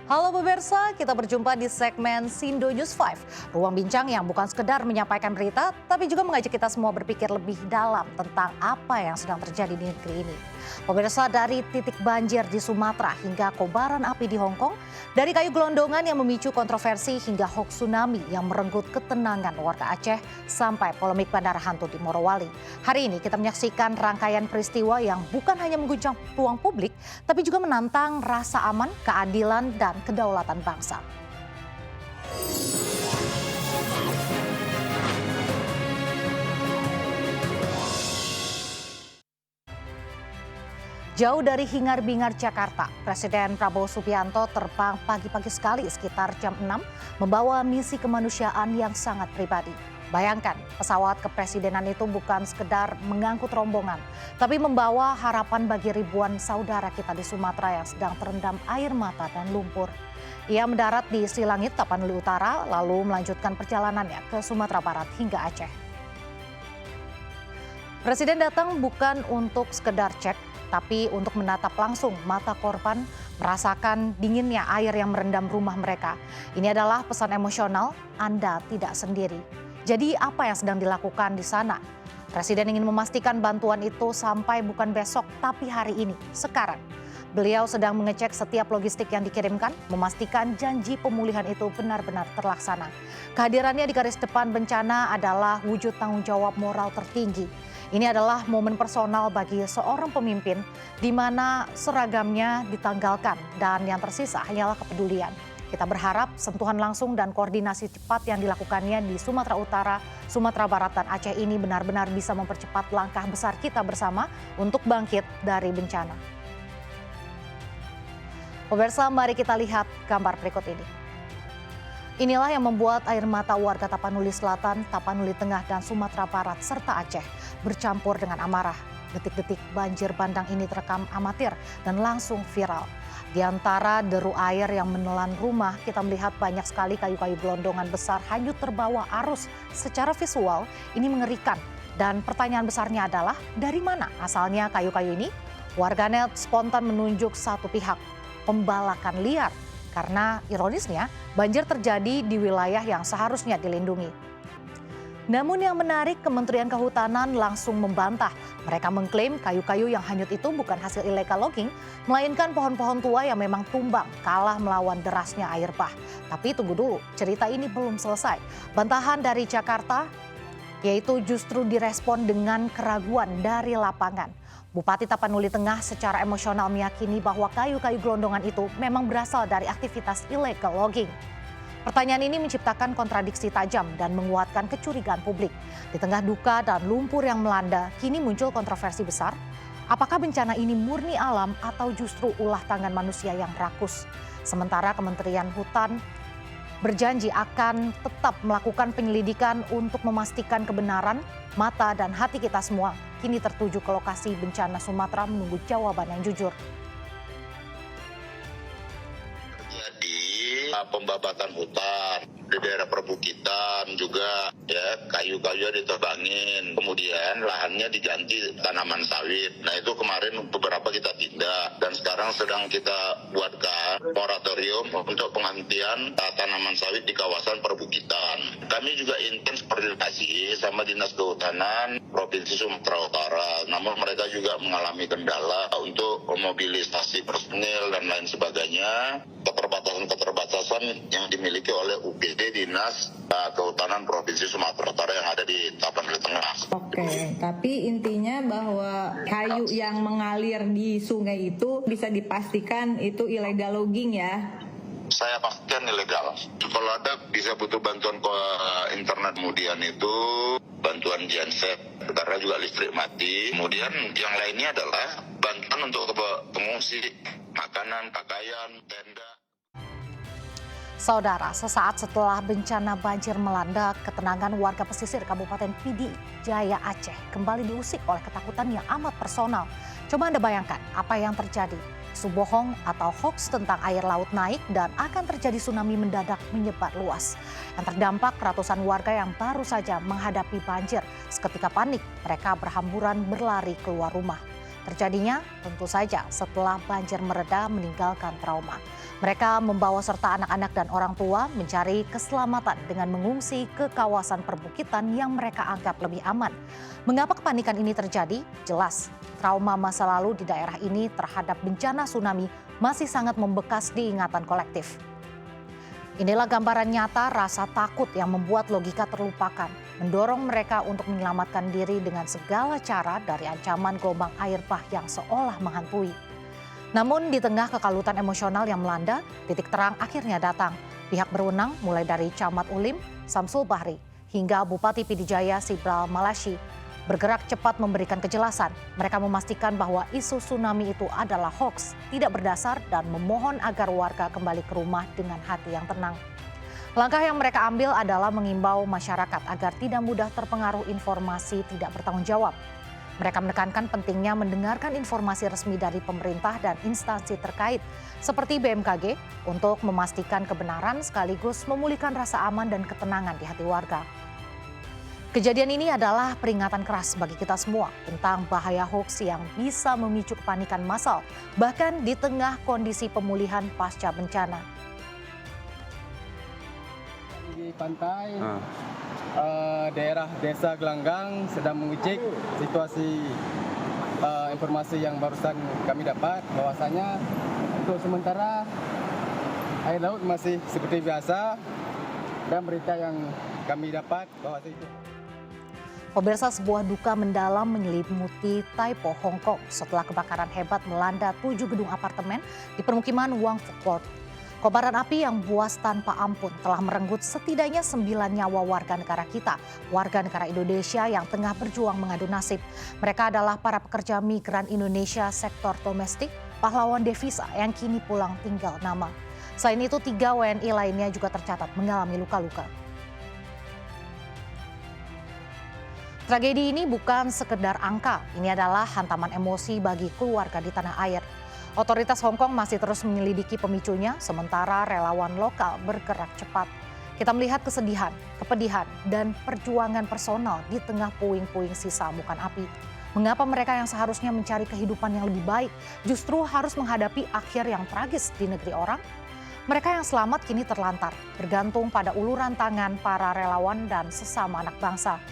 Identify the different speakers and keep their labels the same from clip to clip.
Speaker 1: Halo pemirsa, kita berjumpa di segmen Sindo News 5. Ruang bincang yang bukan sekedar menyampaikan berita, tapi juga mengajak kita semua berpikir lebih dalam tentang apa yang sedang terjadi di negeri ini. Pemirsa, dari titik banjir di Sumatera hingga kobaran api di Hong Kong, dari kayu gelondongan yang memicu kontroversi hingga hoax tsunami yang merenggut ketenangan warga Aceh, sampai polemik bandara hantu di Morowali. Hari ini kita menyaksikan rangkaian peristiwa yang bukan hanya mengguncang ruang publik, tapi juga menantang rasa aman, keadilan, dan kedaulatan bangsa. Jauh dari hingar-bingar Jakarta, Presiden Prabowo Subianto terbang pagi-pagi sekali sekitar jam 6 membawa misi kemanusiaan yang sangat pribadi. Bayangkan, pesawat kepresidenan itu bukan sekedar mengangkut rombongan, tapi membawa harapan bagi ribuan saudara kita di Sumatera yang sedang terendam air mata dan lumpur. Ia mendarat di Silangit, Tapanuli Utara, lalu melanjutkan perjalanannya ke Sumatera Barat hingga Aceh. Presiden datang bukan untuk sekedar cek, tapi untuk menatap langsung mata korban, merasakan dinginnya air yang merendam rumah mereka. Ini adalah pesan emosional, Anda tidak sendiri. Jadi apa yang sedang dilakukan di sana? Presiden ingin memastikan bantuan itu sampai bukan besok, tapi hari ini, sekarang. Beliau sedang mengecek setiap logistik yang dikirimkan, memastikan janji pemulihan itu benar-benar terlaksana. Kehadirannya di garis depan bencana adalah wujud tanggung jawab moral tertinggi. Ini adalah momen personal bagi seorang pemimpin di mana seragamnya ditanggalkan dan yang tersisa hanyalah kepedulian. Kita berharap sentuhan langsung dan koordinasi cepat yang dilakukannya di Sumatera Utara, Sumatera Barat, dan Aceh ini benar-benar bisa mempercepat langkah besar kita bersama untuk bangkit dari bencana. Pemirsa, mari kita lihat gambar berikut ini. Inilah yang membuat air mata warga Tapanuli Selatan, Tapanuli Tengah, dan Sumatera Barat serta Aceh bercampur dengan amarah. Detik-detik banjir bandang ini terekam amatir dan langsung viral. Di antara deru air yang menelan rumah, kita melihat banyak sekali kayu-kayu gelondongan besar hanyut terbawa arus. Secara visual, ini mengerikan. Dan pertanyaan besarnya adalah, dari mana asalnya kayu-kayu ini? Warganet spontan menunjuk satu pihak, pembalakan liar. Karena ironisnya, banjir terjadi di wilayah yang seharusnya dilindungi. Namun yang menarik, Kementerian Kehutanan langsung membantah. Mereka mengklaim kayu-kayu yang hanyut itu bukan hasil illegal logging, melainkan pohon-pohon tua yang memang tumbang kalah melawan derasnya air bah. Tapi tunggu dulu, cerita ini belum selesai. Bantahan dari Jakarta, yaitu justru direspon dengan keraguan dari lapangan. Bupati Tapanuli Tengah secara emosional meyakini bahwa kayu-kayu gelondongan itu memang berasal dari aktivitas illegal logging. Pertanyaan ini menciptakan kontradiksi tajam dan menguatkan kecurigaan publik. Di tengah duka dan lumpur yang melanda, kini muncul kontroversi besar. Apakah bencana ini murni alam atau justru ulah tangan manusia yang rakus? Sementara Kementerian Hutan berjanji akan tetap melakukan penyelidikan untuk memastikan kebenaran, mata dan hati kita semua kini tertuju ke lokasi bencana Sumatera menunggu jawaban yang jujur.
Speaker 2: Jadi pembabatan hutan di daerah perbukitan juga ya, kayu-kayu ditebangin, kemudian lahannya diganti tanaman sawit. Nah itu kemarin beberapa kita tindak dan sekarang sedang kita buatkan moratorium untuk penghentian tanaman sawit di kawasan perbukitan. Kami juga intens koordinasi sama Dinas Kehutanan Provinsi Sumatera Utara, namun mereka juga mengalami kendala untuk mobilisasi personil dan lain sebagainya. Keterbatasan yang dimiliki oleh UPD Dinas Kehutanan Provinsi Sumatera Utara yang ada di Tapanuli Tengah.
Speaker 3: Oke, tapi intinya bahwa kayu yang mengalir di sungai itu bisa dipastikan itu illegal logging ya?
Speaker 2: Saya pastikan ilegal. Kalau ada bisa butuh bantuan ke internet, kemudian itu bantuan genset karena juga listrik mati. Kemudian yang lainnya adalah bantuan untuk pengungsi, makanan, pakaian, tenda.
Speaker 1: Saudara, sesaat setelah bencana banjir melanda, ketenangan warga pesisir Kabupaten Pidi Jaya Aceh kembali diusik oleh ketakutan yang amat personal. Coba Anda bayangkan apa yang terjadi. Isu bohong atau hoax tentang air laut naik dan akan terjadi tsunami mendadak menyebar luas. Yang terdampak ratusan warga yang baru saja menghadapi banjir. Seketika panik, mereka berhamburan berlari keluar rumah. Terjadinya tentu saja setelah banjir mereda meninggalkan trauma. Mereka membawa serta anak-anak dan orang tua mencari keselamatan dengan mengungsi ke kawasan perbukitan yang mereka anggap lebih aman. Mengapa kepanikan ini terjadi? Jelas, trauma masa lalu di daerah ini terhadap bencana tsunami masih sangat membekas di ingatan kolektif. Inilah gambaran nyata rasa takut yang membuat logika terlupakan, mendorong mereka untuk menyelamatkan diri dengan segala cara dari ancaman gelombang air bah yang seolah menghantui. Namun di tengah kekalutan emosional yang melanda, titik terang akhirnya datang. Pihak berwenang mulai dari Camat Ulim, Samsul Bahri, hingga Bupati Pidijaya Sibral Malashi bergerak cepat memberikan kejelasan. Mereka memastikan bahwa isu tsunami itu adalah hoax, tidak berdasar, dan memohon agar warga kembali ke rumah dengan hati yang tenang. Langkah yang mereka ambil adalah mengimbau masyarakat agar tidak mudah terpengaruh informasi tidak bertanggung jawab. Mereka menekankan pentingnya mendengarkan informasi resmi dari pemerintah dan instansi terkait seperti BMKG untuk memastikan kebenaran sekaligus memulihkan rasa aman dan ketenangan di hati warga. Kejadian ini adalah peringatan keras bagi kita semua tentang bahaya hoax yang bisa memicu kepanikan massal bahkan di tengah kondisi pemulihan pasca bencana.
Speaker 4: Di pantai daerah Desa Gelanggang sedang mengecek situasi informasi yang barusan kami dapat bahwasanya untuk sementara air laut masih seperti biasa dan berita yang kami dapat bahwa itu.
Speaker 1: Pemirsa, sebuah duka mendalam menyelimuti Taipo, Hong Kong setelah kebakaran hebat melanda 7 gedung apartemen di permukiman Wang Fuk Court. Kobaran api yang buas tanpa ampun telah merenggut setidaknya 9 nyawa warga negara kita, warga negara Indonesia yang tengah berjuang mengadu nasib. Mereka adalah para pekerja migran Indonesia sektor domestik, pahlawan devisa yang kini pulang tinggal nama. Selain itu, 3 WNI lainnya juga tercatat mengalami luka-luka. Tragedi ini bukan sekedar angka, ini adalah hantaman emosi bagi keluarga di tanah air. Otoritas Hong Kong masih terus menyelidiki pemicunya, sementara relawan lokal bergerak cepat. Kita melihat kesedihan, kepedihan, dan perjuangan personal di tengah puing-puing sisa amukan api. Mengapa mereka yang seharusnya mencari kehidupan yang lebih baik justru harus menghadapi akhir yang tragis di negeri orang? Mereka yang selamat kini terlantar, bergantung pada uluran tangan para relawan dan sesama anak bangsa.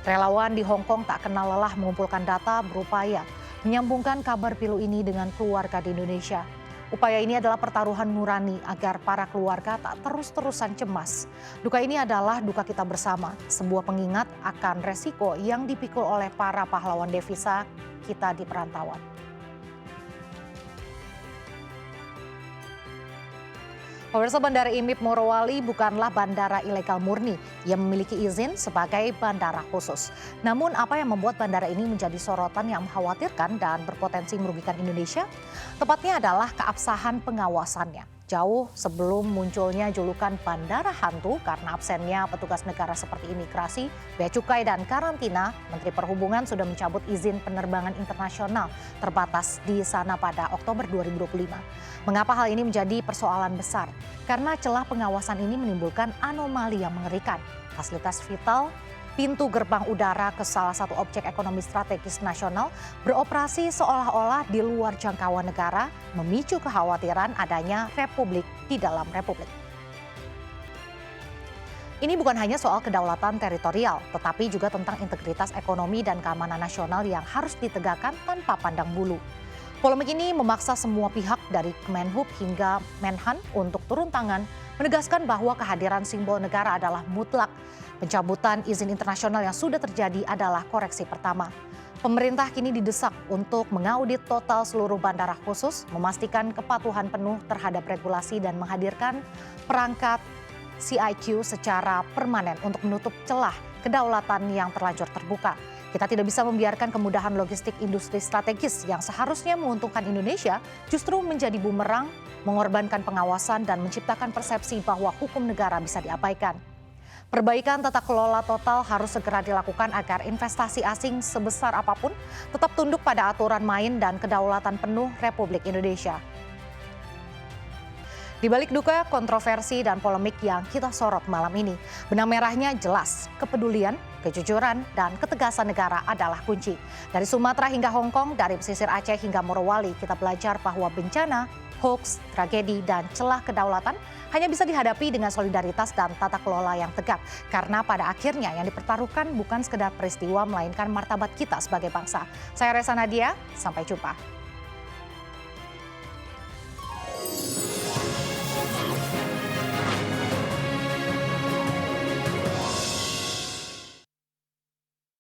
Speaker 1: Relawan di Hong Kong tak kenal lelah mengumpulkan data, berupaya menyambungkan kabar pilu ini dengan keluarga di Indonesia. Upaya ini adalah pertaruhan nurani agar para keluarga tak terus-terusan cemas. Duka ini adalah duka kita bersama, sebuah pengingat akan resiko yang dipikul oleh para pahlawan devisa kita di perantauan. Pemirsa, Bandara IMIP Morowali bukanlah bandara ilegal murni yang memiliki izin sebagai bandara khusus. Namun apa yang membuat bandara ini menjadi sorotan yang mengkhawatirkan dan berpotensi merugikan Indonesia? Tepatnya adalah keabsahan pengawasannya. Jauh sebelum munculnya julukan bandara hantu karena absennya petugas negara seperti imigrasi, bea cukai, dan karantina, Menteri Perhubungan sudah mencabut izin penerbangan internasional terbatas di sana pada Oktober 2025. Mengapa hal ini menjadi persoalan besar? Karena celah pengawasan ini menimbulkan anomali yang mengerikan. Fasilitas vital, pintu gerbang udara ke salah satu objek ekonomi strategis nasional beroperasi seolah-olah di luar jangkauan negara, memicu kekhawatiran adanya republik di dalam republik. Ini bukan hanya soal kedaulatan teritorial, tetapi juga tentang integritas ekonomi dan keamanan nasional yang harus ditegakkan tanpa pandang bulu. Polemik ini memaksa semua pihak dari Kemenhub hingga Menhan untuk turun tangan, menegaskan bahwa kehadiran simbol negara adalah mutlak. Pencabutan izin internasional yang sudah terjadi adalah koreksi pertama. Pemerintah kini didesak untuk mengaudit total seluruh bandara khusus, memastikan kepatuhan penuh terhadap regulasi dan menghadirkan perangkat CIQ secara permanen untuk menutup celah kedaulatan yang terlanjur terbuka. Kita tidak bisa membiarkan kemudahan logistik industri strategis yang seharusnya menguntungkan Indonesia justru menjadi bumerang, mengorbankan pengawasan dan menciptakan persepsi bahwa hukum negara bisa diabaikan. Perbaikan tata kelola total harus segera dilakukan agar investasi asing sebesar apapun tetap tunduk pada aturan main dan kedaulatan penuh Republik Indonesia. Di balik duka, kontroversi, dan polemik yang kita sorot malam ini, benang merahnya jelas, kepedulian, kejujuran, dan ketegasan negara adalah kunci. Dari Sumatera hingga Hong Kong, dari pesisir Aceh hingga Morowali, kita belajar bahwa bencana, hoax, tragedi, dan celah kedaulatan hanya bisa dihadapi dengan solidaritas dan tata kelola yang tegak. Karena pada akhirnya yang dipertaruhkan bukan sekedar peristiwa, melainkan martabat kita sebagai bangsa. Saya Resa Nadia, sampai jumpa.